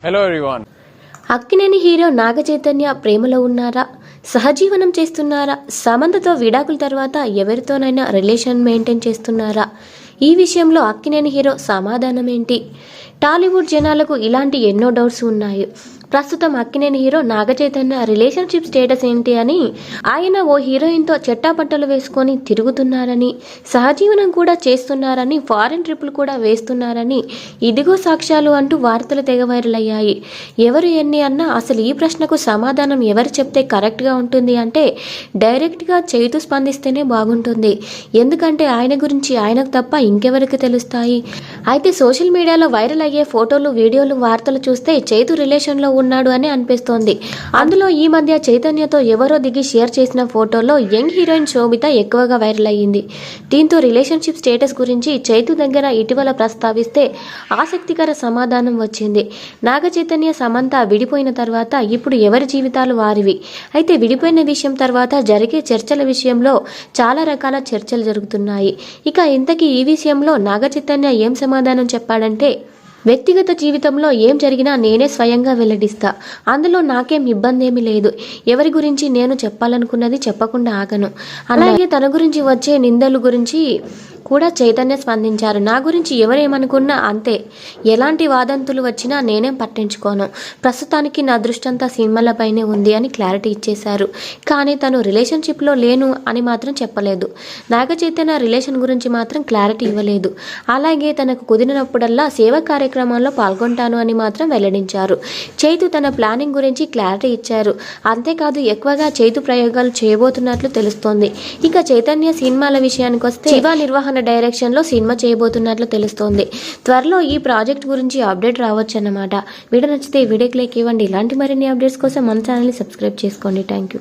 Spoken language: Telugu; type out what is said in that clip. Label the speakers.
Speaker 1: Hello everyone.
Speaker 2: Akkineni hero Naga Chaitanya ప్రేమలో ఉన్నారా, సహజీవనం చేస్తున్నారా, సమంతతో విడాకుల తర్వాత ఎవరితోనైనా రిలేషన్ మెయింటైన్ చేస్తున్నారా? ఈ విషయంలో అక్కినేని హీరో సమాధానం ఏంటి? టాలీవుడ్ జనాలకు ఇలాంటి ఎన్నో డౌట్స్ ఉన్నాయి. ప్రస్తుతం Akkineni hero Naga Chaitanya relationship status ఏంటి అని, ఆయన ఓ హీరోయిన్తో చెట్టాపట్టలు వేసుకొని తిరుగుతున్నారని, సహజీవనం కూడా చేస్తున్నారని, ఫారెన్ ట్రిప్పులు కూడా వేస్తున్నారని, ఇదిగో సాక్ష్యాలు అంటూ వార్తలు తెగ వైరల్ అయ్యాయి. ఎవరు ఎన్ని అన్నా అసలు ఈ ప్రశ్నకు సమాధానం ఎవరు చెప్తే కరెక్ట్గా ఉంటుంది అంటే డైరెక్ట్గా చైతు స్పందిస్తేనే బాగుంటుంది. ఎందుకంటే ఆయన గురించి ఆయనకు తప్ప ఇంకెవరికి తెలుస్తాయి? అయితే సోషల్ మీడియాలో వైరల్ అయ్యే ఫోటోలు, వీడియోలు, వార్తలు చూస్తే చైతు రిలేషన్లో ఉన్నాడు అని అనిపిస్తోంది. అందులో ఈ మధ్య చైతన్యతో ఎవరో దిగి షేర్ చేసిన ఫోటోలో యంగ్ హీరోయిన్ శోభిత ఎక్కువగా వైరల్ అయ్యింది. దీంతో రిలేషన్షిప్ స్టేటస్ గురించి చైతు దగ్గర ఇటీవల ప్రస్తావిస్తే ఆసక్తికర సమాధానం వచ్చింది. నాగ చైతన్య సమంత విడిపోయిన తర్వాత ఇప్పుడు ఎవరి జీవితాలు వారివి. అయితే విడిపోయిన విషయం తర్వాత జరిగే చర్చల విషయంలో చాలా రకాల చర్చలు జరుగుతున్నాయి. ఇక ఇంతకీ ఈ విషయంలో నాగ చైతన్య ఏం సమాధానం చెప్పాడంటే, వ్యక్తిగత జీవితంలో ఏం జరిగినా నేనే స్వయంగా వెల్లడిస్తా. అందులో నాకేం ఇబ్బంది ఏమీ లేదు. ఎవరి గురించి నేను చెప్పాలనుకున్నది చెప్పకుండా ఆగను. అలాగే తన గురించి వచ్చే నిందలు గురించి కూడా చైతన్య స్పందించారు. నా గురించి ఎవరేమనుకున్నా అంతే, ఎలాంటి వాదంతులు వచ్చినా నేనేం పట్టించుకోను. ప్రస్తుతానికి నా దృష్టంతా సినిమాలపైనే ఉంది అని క్లారిటీ ఇచ్చేశారు. కానీ తను రిలేషన్షిప్లో లేను అని మాత్రం చెప్పలేదు. నాగ చైతన్య రిలేషన్ గురించి మాత్రం క్లారిటీ ఇవ్వలేదు. అలాగే తనకు కుదిరినప్పుడల్లా సేవా కార్యక్రమాల్లో పాల్గొంటాను అని మాత్రం వెల్లడించారు. చైతు తన ప్లానింగ్ గురించి క్లారిటీ ఇచ్చారు. అంతేకాదు ఎక్కువగా చైతు ప్రయోగాలు చేయబోతున్నట్లు తెలుస్తోంది. ఇక చైతన్య సినిమాల విషయానికి వస్తే శివ నిర్వహణ డైరెక్షన్ లో సినిమా చేయబోతున్నట్లు తెలుస్తోంది. త్వరలో ఈ ప్రాజెక్ట్ గురించి అప్డేట్ రావచ్చు అన్నమాట. వీడియో నచ్చితే వీడియోకి లైక్ ఇవ్వండి. ఇలాంటి మరిన్ని అప్డేట్స్ కోసం మన ఛానల్ని సబ్స్క్రైబ్ చేసుకోండి. Thank you.